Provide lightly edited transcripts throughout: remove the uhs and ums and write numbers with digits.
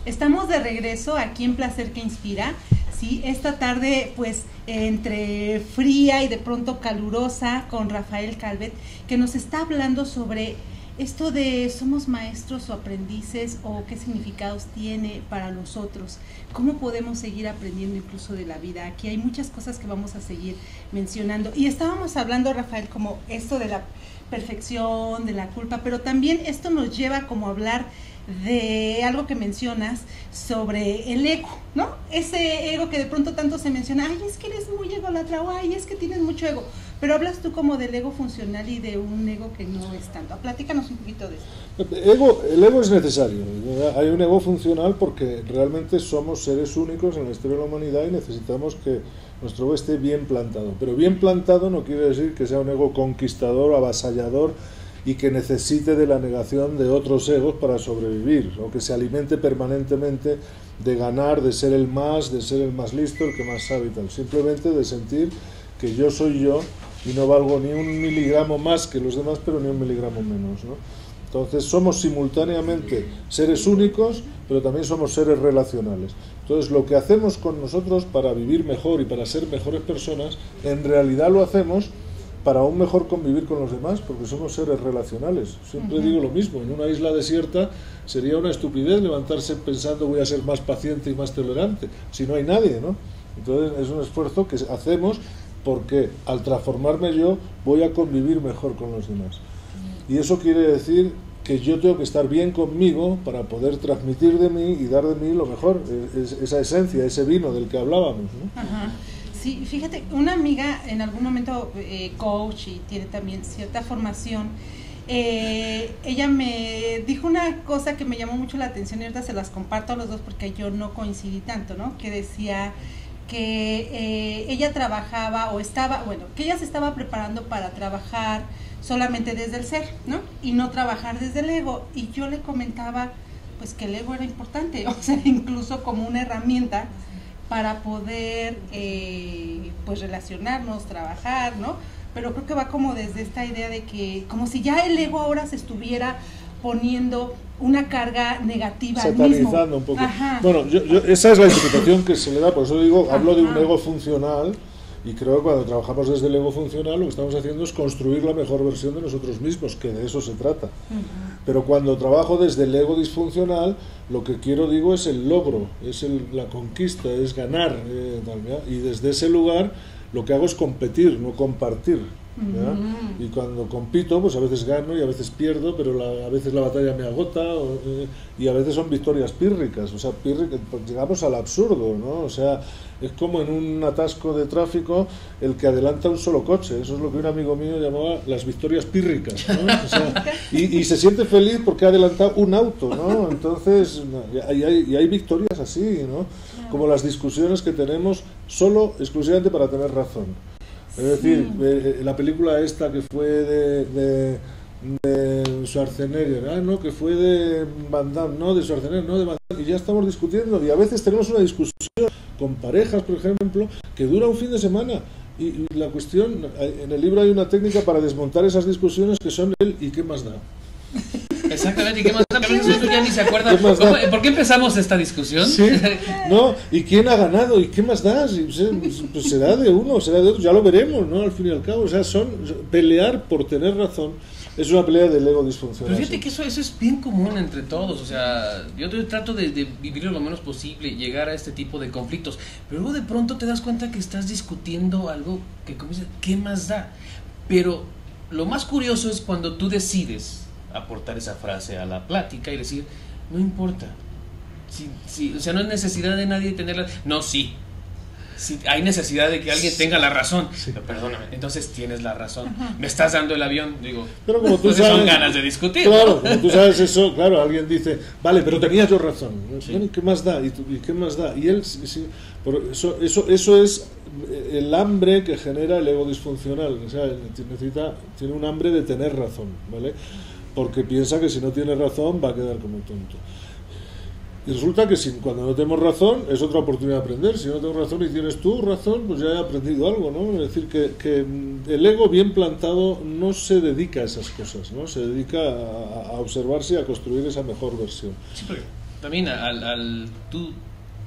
Estamos de regreso aquí en Placer que Inspira. Sí, esta tarde pues entre fría y de pronto calurosa con Rafael Calvet, que nos está hablando sobre esto de somos maestros o aprendices, o qué significados tiene para nosotros, cómo podemos seguir aprendiendo incluso de la vida. Aquí hay muchas cosas que vamos a seguir mencionando, y estábamos hablando, Rafael, como esto de la perfección, de la culpa, pero también esto nos lleva como a hablar de algo que mencionas sobre el ego, ¿no? Ese ego que de pronto tanto se menciona, ay, es que eres muy ególatra, o ay, es que tienes mucho ego, pero hablas tú como del ego funcional y de un ego que no es tanto. Platícanos un poquito de eso. El ego es necesario. Hay un ego funcional porque realmente somos seres únicos en la historia de la humanidad y necesitamos que nuestro ego esté bien plantado. Pero bien plantado no quiere decir que sea un ego conquistador, avasallador, y que necesite de la negación de otros egos para sobrevivir, o que se alimente permanentemente de ganar, de ser el más listo, el que más sabe y tal. Simplemente de sentir que yo soy yo y no valgo ni un miligramo más que los demás, pero ni un miligramo menos, ¿no? Entonces somos simultáneamente seres únicos, pero también somos seres relacionales. Entonces lo que hacemos con nosotros para vivir mejor y para ser mejores personas, en realidad lo hacemos para aún mejor convivir con los demás, porque somos seres relacionales. Siempre digo lo mismo, en una isla desierta sería una estupidez levantarse pensando voy a ser más paciente y más tolerante, si no hay nadie, ¿no? Entonces es un esfuerzo que hacemos porque al transformarme yo voy a convivir mejor con los demás. Y eso quiere decir que yo tengo que estar bien conmigo para poder transmitir de mí y dar de mí lo mejor, esa esencia, ese vino del que hablábamos, ¿no? Ajá. Sí, fíjate, una amiga en algún momento coach y tiene también cierta formación, ella me dijo una cosa que me llamó mucho la atención y ahorita se las comparto a los dos porque yo no coincidí tanto, ¿no? Que decía que ella trabajaba o estaba, bueno, que ella se estaba preparando para trabajar solamente desde el ser, ¿no? Y no trabajar desde el ego. Y yo le comentaba pues que el ego era importante, o sea, incluso como una herramienta para poder pues relacionarnos, trabajar, ¿no? Pero creo que va como desde esta idea de que como si ya el ego ahora se estuviera poniendo una carga negativa al mismo. Satanizando un poco. Ajá. Bueno, esa es la interpretación que se le da, por eso digo, hablo de un ego funcional, y creo que cuando trabajamos desde el ego funcional lo que estamos haciendo es construir la mejor versión de nosotros mismos, que de eso se trata. Pero cuando trabajo desde el ego disfuncional, lo que quiero, digo, es el logro, es la conquista, es ganar, y desde ese lugar lo que hago es competir, no compartir. Y cuando compito, pues a veces gano y a veces pierdo, pero a veces la batalla me agota, y a veces son victorias pírricas, o sea, pues llegamos al absurdo, ¿no? O sea, es como en un atasco de tráfico el que adelanta un solo coche. Eso es lo que un amigo mío llamaba las victorias pírricas, ¿no? O sea, y se siente feliz porque ha adelantado un auto, ¿no? Entonces, y hay victorias así, ¿no? Como las discusiones que tenemos solo, exclusivamente para tener razón. Es decir, la película esta que fue de Schwarzenegger, no, que fue de Van Damme, no, de Schwarzenegger, no, de Van Damme, y ya estamos discutiendo, y a veces tenemos una discusión con parejas, por ejemplo, que dura un fin de semana, y la cuestión, en el libro hay una técnica para desmontar esas discusiones que son el ¿y qué más da? Exactamente, ¿y qué más da? A veces uno ya ni se acuerda. ¿Por qué empezamos esta discusión? Sí, no, ¿y quién ha ganado? ¿Y qué más da? Pues será de uno, será de otro, ya lo veremos, ¿no? Al fin y al cabo, o sea, pelear por tener razón es una pelea del ego disfuncional. Pero fíjate que eso es bien común entre todos, o sea, yo trato de vivirlo lo menos posible, llegar a este tipo de conflictos, pero luego de pronto te das cuenta que estás discutiendo algo que, como dices, ¿qué más da? Pero lo más curioso es cuando tú decides aportar esa frase a la plática y decir, no importa, sí, o sea, no es necesidad de nadie tenerla, no, sí, si hay necesidad de que alguien tenga la razón, perdóname, entonces tienes la razón, me estás dando el avión, digo, pero como tú sabes, son ganas de discutir. Claro, ¿no? como tú sabes eso, claro, alguien dice, vale, pero tenía yo razón. Sí. Bueno, ¿qué más da? ¿Y qué más da? Y él, sí, por eso es el hambre que genera el ego disfuncional. O sea, tiene un hambre de tener razón, ¿vale? Porque piensa que si no tiene razón va a quedar como tonto. Y resulta que cuando no tenemos razón es otra oportunidad de aprender. Si no tengo razón y tienes tú razón, pues ya he aprendido algo, ¿no? Es decir, que el ego bien plantado no se dedica a esas cosas, ¿no? Se dedica a observarse y a construir esa mejor versión. Sí, pero también al tú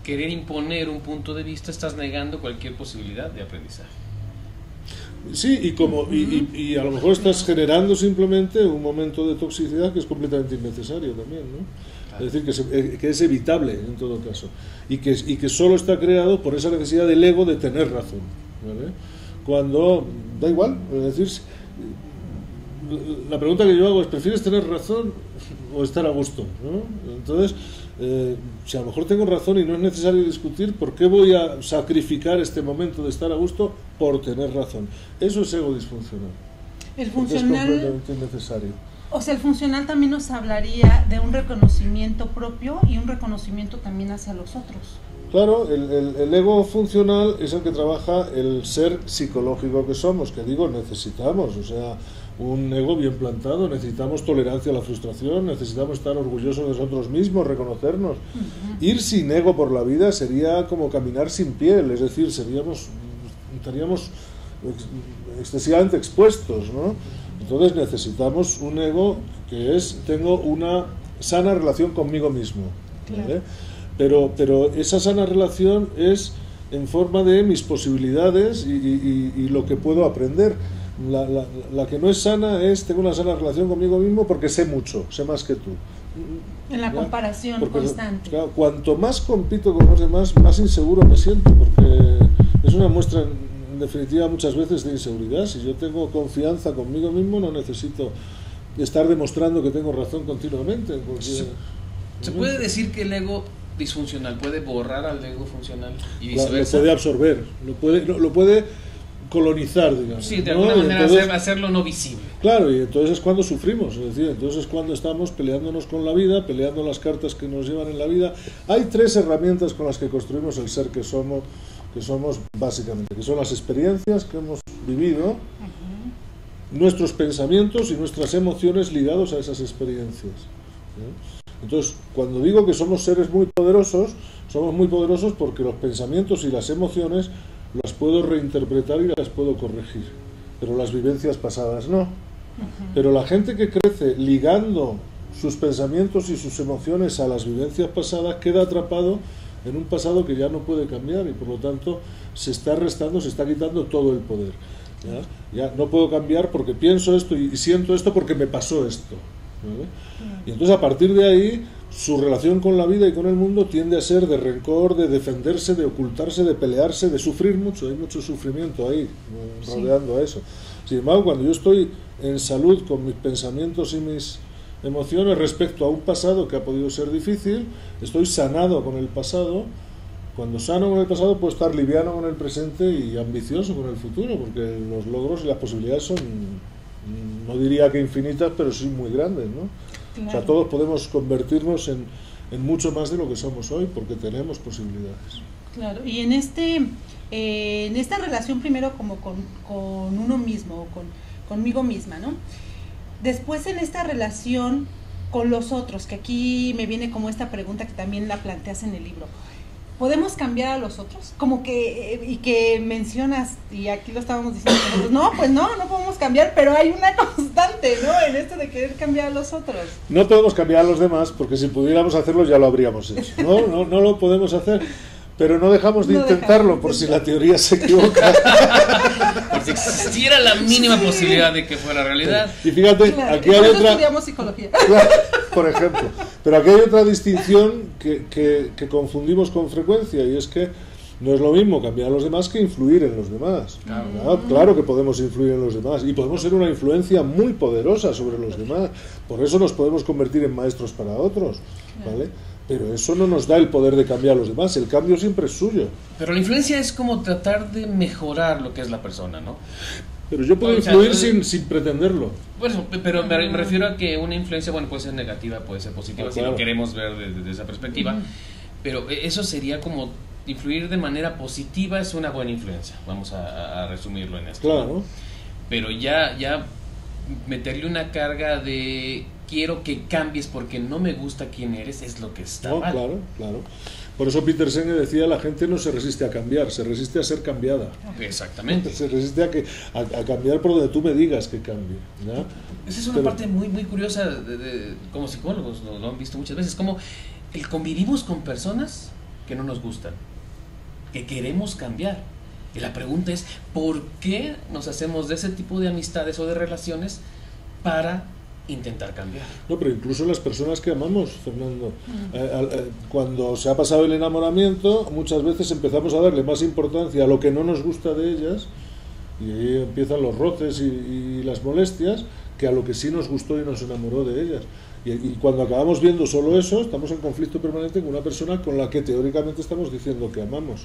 querer imponer un punto de vista estás negando cualquier posibilidad de aprendizaje. Sí, y a lo mejor estás generando simplemente un momento de toxicidad que es completamente innecesario también, ¿no? Es decir, que es evitable en todo caso y que solo está creado por esa necesidad del ego de tener razón, ¿vale? Cuando da igual, es decir, la pregunta que yo hago es, ¿prefieres tener razón o estar a gusto, ¿no? Entonces, si a lo mejor tengo razón y no es necesario discutir, ¿por qué voy a sacrificar este momento de estar a gusto por tener razón? Eso es ego disfuncional. El funcional es completamente innecesario. O sea, el funcional también nos hablaría de un reconocimiento propio y un reconocimiento también hacia los otros. Claro, el ego funcional es el que trabaja el ser psicológico que somos, que digo, necesitamos, o sea, un ego bien plantado, necesitamos tolerancia a la frustración, necesitamos estar orgullosos de nosotros mismos, reconocernos. Ir sin ego por la vida sería como caminar sin piel, es decir, estaríamos excesivamente expuestos, ¿no? Entonces necesitamos un ego que tengo una sana relación conmigo mismo, ¿vale? Pero esa sana relación es en forma de mis posibilidades y lo que puedo aprender. La que no es sana es, tengo una sana relación conmigo mismo porque sé mucho, sé más que tú. En la comparación constante. Claro, cuanto más compito con los demás, más inseguro me siento, porque es una muestra en definitiva muchas veces de inseguridad. Si yo tengo confianza conmigo mismo, no necesito estar demostrando que tengo razón continuamente. ¿Se puede decir que el ego disfuncional puede borrar al ego funcional y viceversa? Lo puede absorber, lo puede colonizar, digamos. Sí, de alguna manera entonces, hacerlo no visible. Claro, y entonces es cuando sufrimos, es decir, entonces es cuando estamos peleándonos con la vida, peleando las cartas que nos llevan en la vida. Hay 3 herramientas con las que construimos el ser que somos básicamente, que son las experiencias que hemos vivido, nuestros pensamientos y nuestras emociones ligados a esas experiencias, ¿no? Entonces, cuando digo que somos seres muy poderosos porque los pensamientos y las emociones las puedo reinterpretar y las puedo corregir, pero las vivencias pasadas no. Pero la gente que crece ligando sus pensamientos y sus emociones a las vivencias pasadas queda atrapado en un pasado que ya no puede cambiar y por lo tanto se está restando, se está quitando todo el poder. Ya no puedo cambiar porque pienso esto y siento esto porque me pasó esto, ¿vale? Y entonces a partir de ahí su relación con la vida y con el mundo tiende a ser de rencor, de defenderse, de ocultarse, de pelearse, de sufrir mucho. Hay mucho sufrimiento ahí rodeando a eso. Sin embargo, cuando yo estoy en salud con mis pensamientos y mis emociones respecto a un pasado que ha podido ser difícil, estoy sanado con el pasado. Cuando sano con el pasado puedo estar liviano con el presente y ambicioso con el futuro, porque los logros y las posibilidades son, no diría que infinitas, pero sí muy grandes, ¿no? Claro. O sea, todos podemos convertirnos en mucho más de lo que somos hoy, porque tenemos posibilidades. Claro, y en esta relación primero como con uno mismo, conmigo misma, ¿no? Después en esta relación con los otros, que aquí me viene como esta pregunta que también la planteas en el libro. ¿Podemos cambiar a los otros? Como que, y que mencionas, y aquí lo estábamos diciendo nosotros, no, pues no podemos cambiar, pero hay una constante, ¿no? En esto de querer cambiar a los otros. No podemos cambiar a los demás, porque si pudiéramos hacerlo ya lo habríamos hecho. No lo podemos hacer, pero no dejamos de intentarlo, por si la teoría se equivoca. Por si existiera la mínima posibilidad de que fuera realidad. Y fíjate, claro, aquí hay otra... estudiamos psicología. Claro, por ejemplo. Pero aquí hay otra distinción que confundimos con frecuencia, y es que No es lo mismo cambiar a los demás que influir en los demás. Claro que podemos influir en los demás y podemos ser una influencia muy poderosa sobre los demás. Por eso nos podemos convertir en maestros para otros, ¿vale? Pero eso no nos da el poder de cambiar a los demás. El cambio siempre es suyo. Pero la influencia es como tratar de mejorar lo que es la persona, ¿no? Pero yo puedo influir sin pretenderlo. Bueno, pero me refiero a que una influencia, bueno, puede ser negativa, puede ser positiva, si claro. lo queremos ver desde esa perspectiva. Pero eso sería como influir de manera positiva es una buena influencia. Vamos a resumirlo en esto. Claro. ¿No? Pero ya meterle una carga de quiero que cambies porque no me gusta quién eres es lo que está mal. Claro. Por eso Peter Senge decía, la gente no se resiste a cambiar, se resiste a ser cambiada. Exactamente. Se resiste a cambiar por donde tú me digas que cambie, ¿no? Esa es una parte muy curiosa como psicólogos, lo han visto muchas veces, como convivimos con personas que no nos gustan, que queremos cambiar. Y la pregunta es, ¿por qué nos hacemos de ese tipo de amistades o de relaciones para intentar cambiar? No, pero incluso las personas que amamos, Fernando, cuando se ha pasado el enamoramiento, muchas veces empezamos a darle más importancia a lo que no nos gusta de ellas, y ahí empiezan los roces y las molestias, que a lo que sí nos gustó y nos enamoró de ellas. Y cuando acabamos viendo solo eso, estamos en conflicto permanente con una persona con la que teóricamente estamos diciendo que amamos,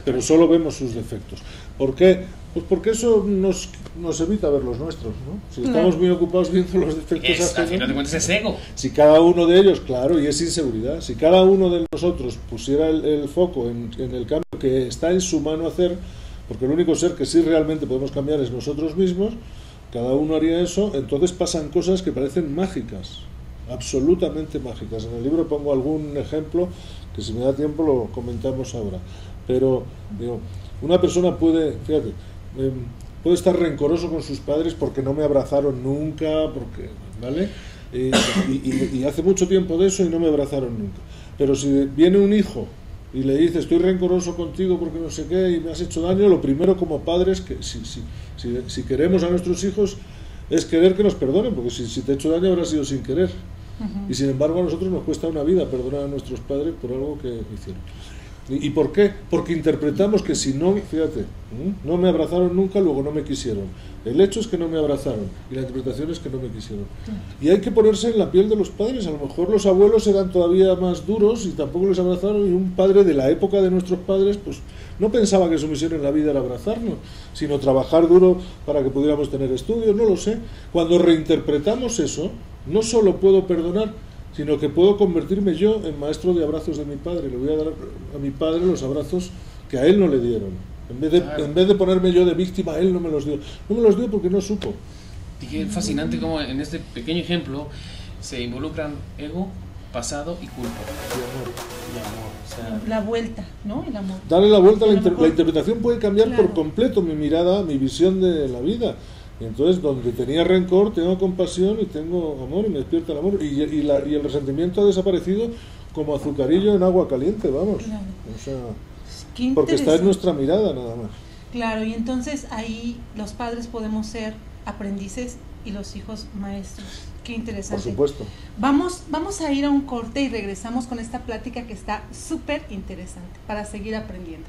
pero solo vemos sus defectos. ¿Por qué? Pues porque eso nos evita ver los nuestros, ¿no? Si estamos muy ocupados viendo los defectos al final de cuentas es ego. Si cada uno de ellos, claro, y es inseguridad, si cada uno de nosotros pusiera el foco en el cambio que está en su mano hacer, porque el único ser que sí realmente podemos cambiar es nosotros mismos, cada uno haría eso, entonces pasan cosas que parecen mágicas, absolutamente mágicas. En el libro pongo algún ejemplo que si me da tiempo lo comentamos ahora, pero digo, una persona puede, fíjate, puede estar rencoroso con sus padres porque no me abrazaron nunca, porque, ¿vale? Y hace mucho tiempo de eso y no me abrazaron nunca. Pero si viene un hijo y le dice estoy rencoroso contigo porque no sé qué y me has hecho daño, lo primero como padres que si queremos a nuestros hijos es querer que nos perdonen, porque si te he hecho daño habrá sido sin querer. Y sin embargo a nosotros nos cuesta una vida perdonar a nuestros padres por algo que hicieron. ¿Y por qué? Porque interpretamos que si no, fíjate, no me abrazaron nunca, luego no me quisieron. El hecho es que no me abrazaron y la interpretación es que no me quisieron. Y hay que ponerse en la piel de los padres. A lo mejor los abuelos eran todavía más duros y tampoco les abrazaron, y un padre de la época de nuestros padres pues no pensaba que su misión en la vida era abrazarnos, sino trabajar duro para que pudiéramos tener estudios, no lo sé. Cuando reinterpretamos eso, no solo puedo perdonar, sino que puedo convertirme yo en maestro de abrazos de mi padre. Le voy a dar a mi padre los abrazos que a él no le dieron. En vez de ponerme yo de víctima, él no me los dio. No me los dio porque no supo. Dije, fascinante como en este pequeño ejemplo se involucran ego, pasado y culpa. Y amor. O sea, La vuelta, ¿no? El amor. Darle la vuelta, la interpretación puede cambiar por completo mi mirada, mi visión de la vida. Y entonces, donde tenía rencor, tengo compasión y tengo amor, y me despierta el amor. Y el resentimiento ha desaparecido como azucarillo en agua caliente, vamos. Claro. O sea, porque está en nuestra mirada nada más. Claro, y entonces ahí los padres podemos ser aprendices y los hijos maestros. Qué interesante. Por supuesto. Vamos a ir a un corte y regresamos con esta plática que está súper interesante para seguir aprendiendo.